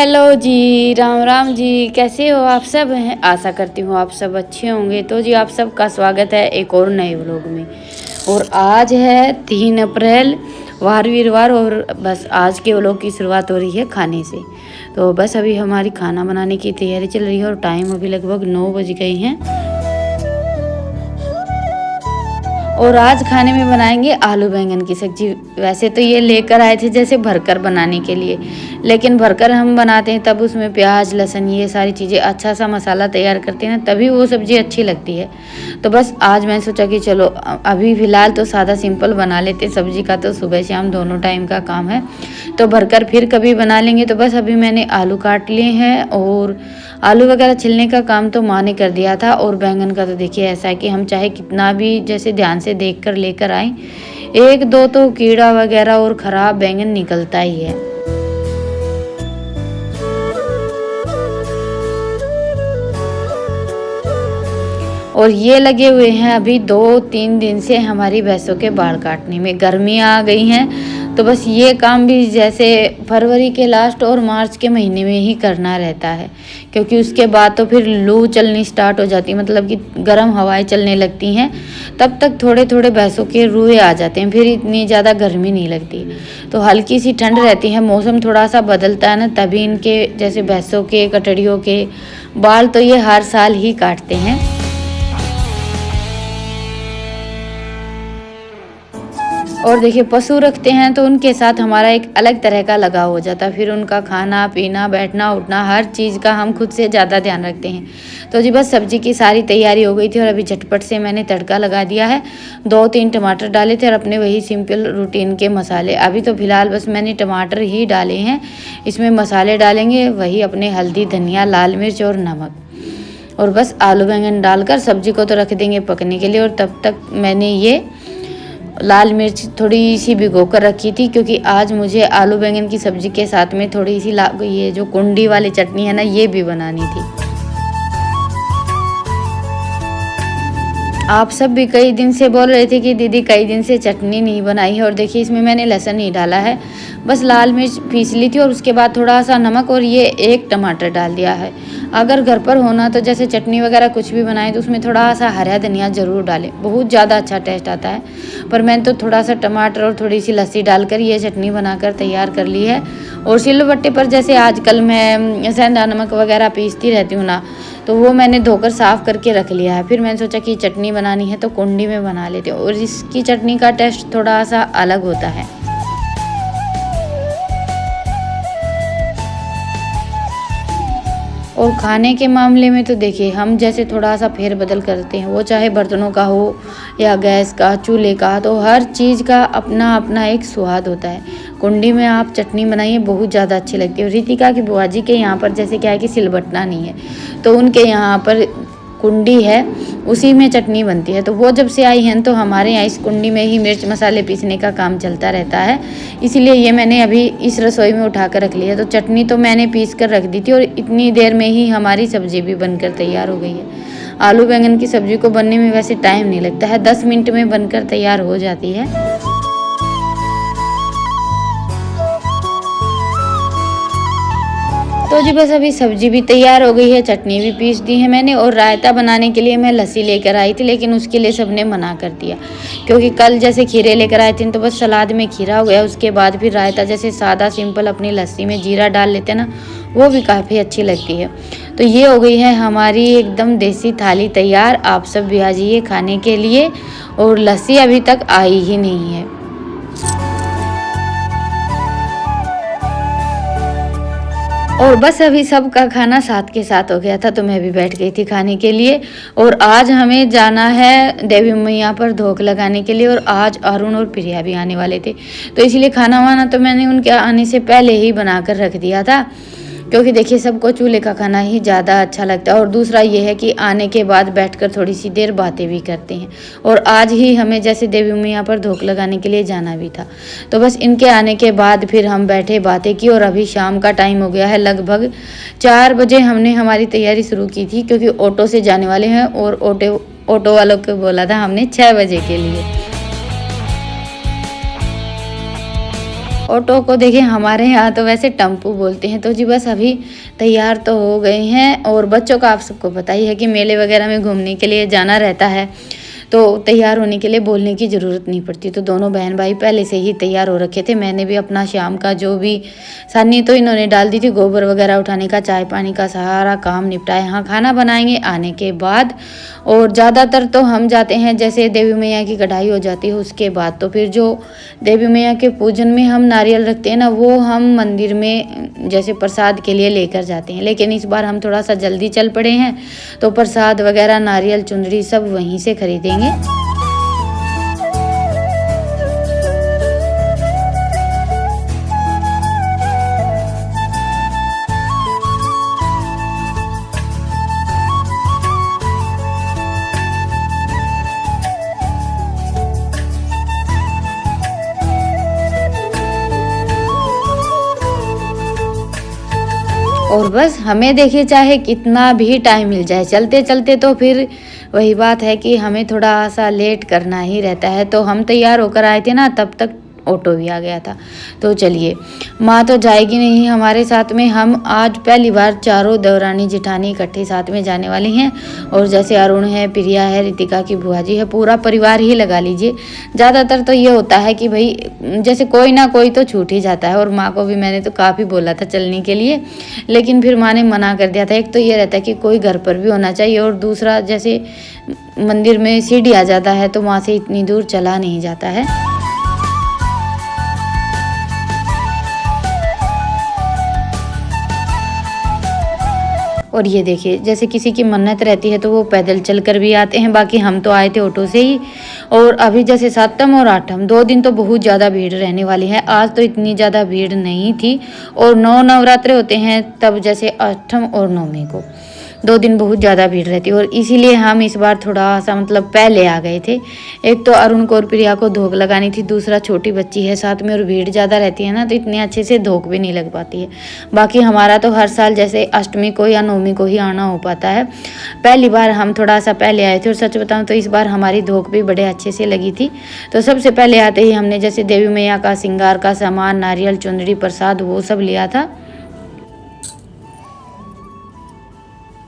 Hello जी, राम राम जी। कैसे हो आप सब? हैं आशा करती हूँ आप सब अच्छे होंगे। तो जी आप सबका स्वागत है एक और नए व्लॉग में। और आज है 3 अप्रैल, वार वीरवार। और बस आज के व्लॉग की शुरुआत हो रही है खाने से। तो बस अभी हमारी खाना बनाने की तैयारी चल रही है और टाइम अभी लगभग 9 बज गए हैं। और आज खाने में बनाएंगे आलू बैंगन की सब्जी। वैसे तो ये लेकर आए थे जैसे भरकर बनाने के लिए, लेकिन भरकर हम बनाते हैं तब उसमें प्याज लहसुन ये सारी चीज़ें अच्छा सा मसाला तैयार करते हैं, तभी वो सब्ज़ी अच्छी लगती है। तो बस आज मैंने सोचा कि चलो अभी फ़िलहाल तो सादा सिंपल बना लेते हैं। सब्ज़ी का तो सुबह शाम दोनों टाइम का काम है, तो भरकर फिर कभी बना लेंगे। तो बस अभी मैंने आलू काट लिए हैं और आलू वगैरह छिलने का काम तो माँ ने कर दिया था। और बैंगन का तो देखिए ऐसा है कि हम चाहे कितना भी जैसे ध्यान से देख कर लेकर आए, एक दो तो कीड़ा वगैरह और ख़राब बैंगन निकलता ही है। और ये लगे हुए हैं अभी 2-3 दिन से हमारी भैंसों के बाल काटने में। गर्मियाँ आ गई हैं तो बस ये काम भी जैसे फरवरी के लास्ट और मार्च के महीने में ही करना रहता है, क्योंकि उसके बाद तो फिर लू चलनी स्टार्ट हो जाती है, मतलब कि गर्म हवाएं चलने लगती हैं। तब तक थोड़े थोड़े भैंसों के रूए आ जाते हैं, फिर इतनी ज़्यादा गर्मी नहीं लगती। तो हल्की सी ठंड रहती है, मौसम थोड़ा सा बदलता है ना, तभी इनके जैसे भैंसों के कटड़ियों के बाल तो ये हर साल ही काटते हैं। और देखिए पशु रखते हैं तो उनके साथ हमारा एक अलग तरह का लगाव हो जाता है। फिर उनका खाना पीना बैठना उठना हर चीज़ का हम खुद से ज़्यादा ध्यान रखते हैं। तो जी बस सब्जी की सारी तैयारी हो गई थी और अभी झटपट से मैंने तड़का लगा दिया है। 2-3 टमाटर डाले थे और अपने वही सिंपल रूटीन के मसाले। अभी तो फिलहाल बस मैंने टमाटर ही डाले हैं, इसमें मसाले डालेंगे वही अपने हल्दी धनिया लाल मिर्च और नमक। और बस आलू बैंगन डालकर सब्जी को तो रख देंगे पकने के लिए। और तब तक मैंने ये लाल मिर्च थोड़ी सी भिगो कर रखी थी, क्योंकि आज मुझे आलू बैंगन की सब्ज़ी के साथ में थोड़ी सी ये जो कुंडी वाली चटनी है ना, ये भी बनानी थी। आप सब भी कई दिन से बोल रहे थे कि दीदी कई दिन से चटनी नहीं बनाई है। और देखिए इसमें मैंने लहसुन नहीं डाला है, बस लाल मिर्च पीस ली थी और उसके बाद थोड़ा सा नमक और ये 1 टमाटर डाल दिया है। अगर घर पर होना तो जैसे चटनी वगैरह कुछ भी बनाए तो उसमें थोड़ा सा हरा धनिया ज़रूर डालें, बहुत ज़्यादा अच्छा टेस्ट आता है। पर मैंने तो थोड़ा सा टमाटर और थोड़ी सी लस्सी डालकर ये चटनी बनाकर तैयार कर ली है। और सिलबट्टे पर जैसे आजकल मैं सेंधा नमक वगैरह पीसती रहती हूँ ना, तो वो मैंने धोकर साफ़ करके रख लिया है। फिर मैंने सोचा कि चटनी बनानी है तो कुंडी में बना लेते हैं, और इसकी चटनी का टेस्ट थोड़ा सा अलग होता है। और खाने के मामले में तो देखिए हम जैसे थोड़ा सा फेर बदल करते हैं, वो चाहे बर्तनों का हो या गैस का चूल्हे का, तो हर चीज़ का अपना अपना एक स्वाद होता है। कुंडी में आप चटनी बनाइए बहुत ज़्यादा अच्छी लगती है। रितिका की बुआ जी के यहाँ पर जैसे क्या है कि सिलबट्टा नहीं है, तो उनके यहाँ पर कुंडी है, उसी में चटनी बनती है। तो वो जब से आई हैं तो हमारे यहाँ इस कुंडी में ही मिर्च मसाले पीसने का काम चलता रहता है, इसीलिए ये मैंने अभी इस रसोई में उठा कर रख लिया। तो चटनी तो मैंने पीस कर रख दी थी और इतनी देर में ही हमारी सब्ज़ी भी बनकर तैयार हो गई है। आलू बैंगन की सब्ज़ी को बनने में वैसे टाइम नहीं लगता है, 10 मिनट में बनकर तैयार हो जाती है। तो जी बस अभी सब्जी भी तैयार हो गई है, चटनी भी पीस दी है मैंने। और रायता बनाने के लिए मैं लस्सी लेकर आई थी, लेकिन उसके लिए सबने मना कर दिया, क्योंकि कल जैसे खीरे लेकर आए थे तो बस सलाद में खीरा हो गया। उसके बाद फिर रायता जैसे सादा सिंपल अपनी लस्सी में जीरा डाल लेते हैं ना, वो भी काफ़ी अच्छी लगती है। तो ये हो गई है हमारी एकदम देसी थाली तैयार। आप सब भी आ जाइए खाने के लिए। और लस्सी अभी तक आई ही नहीं है। और बस अभी सबका खाना साथ के साथ हो गया था, तो मैं भी बैठ गई थी खाने के लिए। और आज हमें जाना है देवी मैया पर धोख लगाने के लिए, और आज अरुण और प्रिया भी आने वाले थे, तो इसलिए खाना वाना तो मैंने उनके आने से पहले ही बनाकर रख दिया था, क्योंकि देखिए सबको चूल्हे का खाना ही ज़्यादा अच्छा लगता है। और दूसरा ये है कि आने के बाद बैठकर थोड़ी सी देर बातें भी करते हैं। और आज ही हमें जैसे देवी मैया पर धोख लगाने के लिए जाना भी था, तो बस इनके आने के बाद फिर हम बैठे बातें की। और अभी शाम का टाइम हो गया है, लगभग 4 बजे हमने हमारी तैयारी शुरू की थी, क्योंकि ऑटो से जाने वाले हैं। और ऑटो वालों को बोला था हमने 6 बजे के लिए। ऑटो को देखिए हमारे यहाँ तो वैसे टेम्पू बोलते हैं। तो जी बस अभी तैयार तो हो गए हैं और बच्चों का आप सबको पता ही है कि मेले वगैरह में घूमने के लिए जाना रहता है, तो तैयार होने के लिए बोलने की ज़रूरत नहीं पड़ती। तो दोनों बहन भाई पहले से ही तैयार हो रखे थे। मैंने भी अपना शाम का जो भी सानी तो इन्होंने डाल दी थी, गोबर वगैरह उठाने का, चाय पानी का सारा काम निपटाया। यहाँ खाना बनाएंगे आने के बाद, और ज़्यादातर तो हम जाते हैं जैसे देवी मैया की कढ़ाई हो जाती है उसके बाद। तो फिर जो देवी मैया के पूजन में हम नारियल रखते हैं ना, वो हम मंदिर में जैसे प्रसाद के लिए लेकर जाते हैं। लेकिन इस बार हम थोड़ा सा जल्दी चल पड़े हैं, तो प्रसाद वगैरह नारियल चुंदरी सब वहीं से खरीदेंगे। और बस हमें देखिए चाहे कितना भी टाइम मिल जाए, चलते चलते तो फिर वही बात है कि हमें थोड़ा सा लेट करना ही रहता है। तो हम तैयार होकर आए थे ना, तब तक ऑटो भी आ गया था। तो चलिए, माँ तो जाएगी नहीं हमारे साथ में, हम आज पहली बार चारों देवरानी जेठानी इकट्ठे साथ में जाने वाली हैं। और जैसे अरुण है, प्रिया है, रितिका की बुआ जी है, पूरा परिवार ही लगा लीजिए। ज़्यादातर तो ये होता है कि भाई जैसे कोई ना कोई तो छूट ही जाता है। और माँ को भी मैंने तो काफ़ी बोला था चलने के लिए, लेकिन फिर माँ ने मना कर दिया था। एक तो ये रहता है कि कोई घर पर भी होना चाहिए, और दूसरा जैसे मंदिर में सीढ़ी आ जाता है तो वहाँ से इतनी दूर चला नहीं जाता है। और ये देखिए, जैसे किसी की मन्नत रहती है तो वो पैदल चलकर भी आते हैं। बाकी हम तो आए थे ऑटो से ही। और अभी जैसे 7म और 8म 2 दिन तो बहुत ज़्यादा भीड़ रहने वाली है। आज तो इतनी ज़्यादा भीड़ नहीं थी। और 9 नवरात्रे होते हैं तब, जैसे 8म और 9वीं को 2 दिन बहुत ज़्यादा भीड़ रहती है। और इसीलिए हम इस बार थोड़ा सा मतलब पहले आ गए थे। एक तो अरुण को और प्रिया को धोक लगानी थी, दूसरा छोटी बच्ची है साथ में, और भीड़ ज़्यादा रहती है ना, तो इतने अच्छे से धोक भी नहीं लग पाती है। बाकी हमारा तो हर साल जैसे अष्टमी को या 9वीं को ही आना हो पाता है। पहली बार हम थोड़ा सा पहले आए थे, और सच बताऊँ तो इस बार हमारी धोक भी बड़े अच्छे से लगी थी। तो सबसे पहले आते ही हमने जैसे देवी मैया का श्रृंगार का सामान, नारियल चुंदरी प्रसाद वो सब लिया था,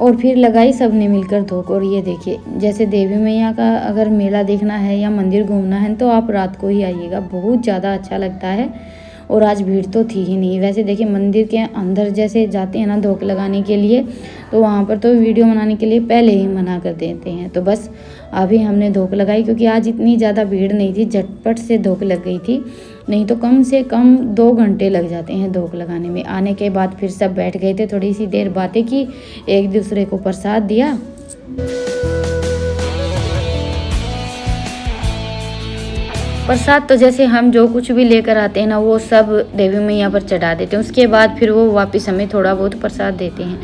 और फिर लगाई सबने मिलकर धोक। और ये देखिए, जैसे देवी मैया का अगर मेला देखना है या मंदिर घूमना है तो आप रात को ही आइएगा, बहुत ज़्यादा अच्छा लगता है। और आज भीड़ तो थी ही नहीं। वैसे देखिए, मंदिर के अंदर जैसे जाते हैं ना धोक लगाने के लिए, तो वहाँ पर तो वीडियो बनाने के लिए पहले ही मना कर देते हैं। तो बस अभी हमने धोक लगाई, क्योंकि आज इतनी ज़्यादा भीड़ नहीं थी, झटपट से धोक लग गई थी। नहीं तो कम से कम 2 घंटे लग जाते हैं धोक लगाने में। आने के बाद फिर सब बैठ गए थे, थोड़ी सी देर बातें की, एक दूसरे को प्रसाद दिया। प्रसाद तो जैसे हम जो कुछ भी लेकर आते हैं ना, वो सब देवी मैया पर चढ़ा देते हैं। उसके बाद फिर वो वापस हमें थोड़ा बहुत प्रसाद देते हैं।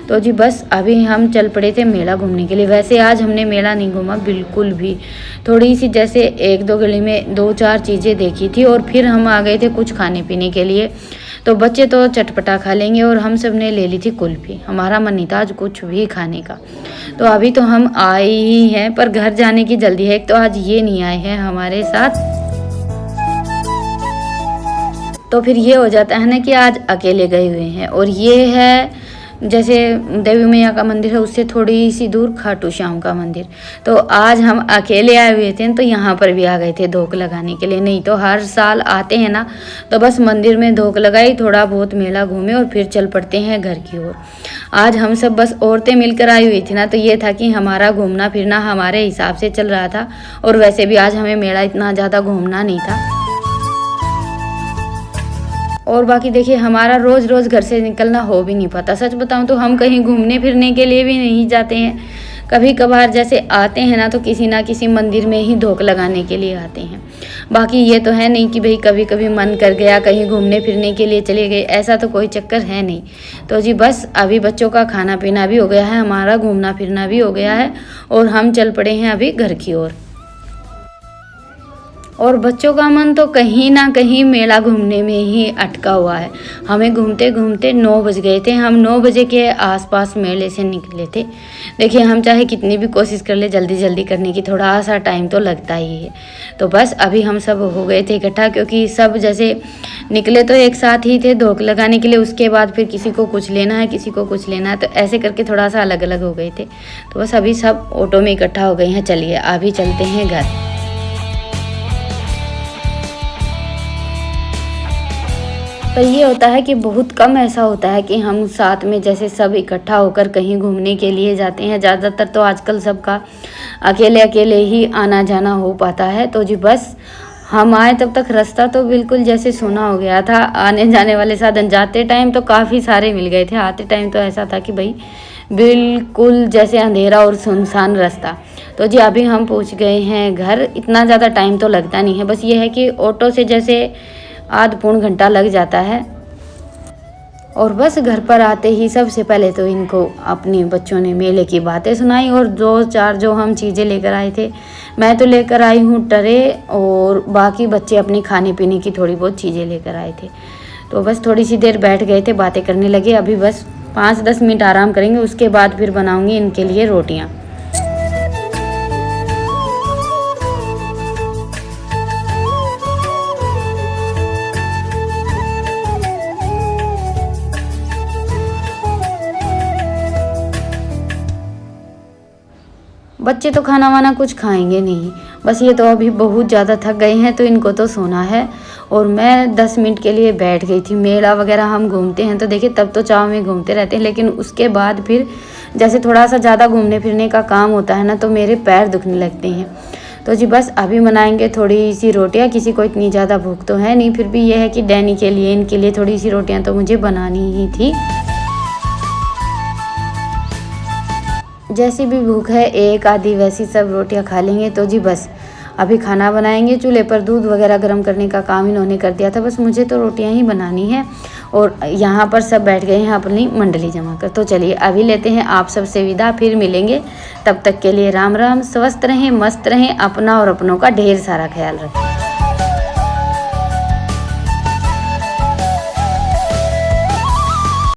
तो जी बस अभी हम चल पड़े थे मेला घूमने के लिए। वैसे आज हमने मेला नहीं घूमा बिल्कुल भी, थोड़ी सी जैसे 1-2 गली में 2-4 चीज़ें देखी थी, और फिर हम आ गए थे कुछ खाने पीने के लिए। तो बच्चे तो चटपटा खा लेंगे, और हम सब ने ले ली थी कुल्फ़ी। हमारा मन नहीं था आज कुछ भी खाने का। तो अभी तो हम आए ही हैं, पर घर जाने की जल्दी है। एक तो आज ये नहीं आए हैं हमारे साथ, तो फिर ये हो जाता है ना कि आज अकेले गए हुए हैं। और ये है जैसे देवी मैया का मंदिर है, उससे थोड़ी सी दूर खाटू श्याम का मंदिर। तो आज हम अकेले आए हुए थे, तो यहाँ पर भी आ गए थे धोक लगाने के लिए। नहीं तो हर साल आते हैं ना, तो बस मंदिर में धोक लगाई, थोड़ा बहुत मेला घूमे और फिर चल पड़ते हैं घर की ओर। आज हम सब बस औरतें मिलकर आई हुई थी ना, तो ये था कि हमारा घूमना फिरना हमारे हिसाब से चल रहा था। और वैसे भी आज हमें मेला इतना ज़्यादा घूमना नहीं था। और बाकी देखिए, हमारा रोज़ रोज़ घर से निकलना हो भी नहीं पाता। सच बताऊं तो हम कहीं घूमने फिरने के लिए भी नहीं जाते हैं। कभी कभार जैसे आते हैं ना, तो किसी ना किसी मंदिर में ही धोक लगाने के लिए आते हैं। बाकी ये तो है नहीं कि भाई कभी कभी मन कर गया कहीं घूमने फिरने के लिए चले गए, ऐसा तो कोई चक्कर है नहीं। तो जी बस अभी बच्चों का खाना पीना भी हो गया है, हमारा घूमना फिरना भी हो गया है, और हम चल पड़े हैं अभी घर की ओर। और बच्चों का मन तो कहीं ना कहीं मेला घूमने में ही अटका हुआ है। हमें घूमते घूमते 9 बज गए थे। हम 9 बजे के आसपास मेले से निकले थे। देखिए, हम चाहे कितनी भी कोशिश कर ले जल्दी जल्दी करने की, थोड़ा सा टाइम तो लगता ही है। तो बस अभी हम सब हो गए थे इकट्ठा, क्योंकि सब जैसे निकले तो एक साथ ही थे धोख लगाने के लिए। उसके बाद फिर किसी को कुछ लेना है, किसी को कुछ लेना है, तो ऐसे करके थोड़ा सा अलग अलग हो गए थे। तो बस अभी सब ऑटो में इकट्ठा हो गए हैं। चलिए अभी चलते हैं घर। पर ये होता है कि बहुत कम ऐसा होता है कि हम साथ में जैसे सब इकट्ठा होकर कहीं घूमने के लिए जाते हैं। ज़्यादातर तो आजकल सबका अकेले अकेले ही आना जाना हो पाता है। तो जी बस हम आए तब तक रास्ता तो बिल्कुल जैसे सूना हो गया था। आने जाने वाले साधन जाते टाइम तो काफ़ी सारे मिल गए थे, आते टाइम तो ऐसा था कि भाई बिल्कुल जैसे अंधेरा और सुनसान रास्ता। तो जी अभी हम पहुंच गए हैं घर। इतना ज़्यादा टाइम तो लगता नहीं है, बस ये है कि ऑटो से जैसे आध पौन घंटा लग जाता है। और बस घर पर आते ही सबसे पहले तो इनको अपने बच्चों ने मेले की बातें सुनाई, और 2-4 जो हम चीज़ें लेकर आए थे। मैं तो लेकर आई हूँ ट्रे, और बाकी बच्चे अपनी खाने पीने की थोड़ी बहुत चीज़ें लेकर आए थे। तो बस थोड़ी सी देर बैठ गए थे, बातें करने लगे। अभी बस 5-10 मिनट आराम करेंगे, उसके बाद फिर बनाऊँगी इनके लिए रोटियाँ। बच्चे तो खाना वाना कुछ खाएंगे नहीं, बस ये तो अभी बहुत ज़्यादा थक गए हैं तो इनको तो सोना है। और मैं 10 मिनट के लिए बैठ गई थी। मेला वगैरह हम घूमते हैं तो देखिए तब तो चाव में घूमते रहते हैं, लेकिन उसके बाद फिर जैसे थोड़ा सा ज़्यादा घूमने फिरने का काम होता है ना, तो मेरे पैर दुखने लगते हैं। तो जी बस अभी बनाएंगे थोड़ी सी रोटियाँ। किसी को इतनी ज़्यादा भूख तो है नहीं, फिर भी ये है कि डैनी के लिए इनके लिए थोड़ी सी रोटियाँ तो मुझे बनानी ही थी। जैसी भी भूख है एक आधी वैसी सब रोटियां खा लेंगे। तो जी बस अभी खाना बनाएंगे। चूल्हे पर दूध वगैरह गर्म करने का काम इन्होंने कर दिया था, बस मुझे तो रोटियां ही बनानी है। और यहाँ पर सब बैठ गए हैं अपनी मंडली जमा कर। तो चलिए अभी लेते हैं आप सबसे विदा, फिर मिलेंगे। तब तक के लिए राम राम। स्वस्थ रहें, मस्त रहें, अपना और अपनों का ढेर सारा ख्याल रखें।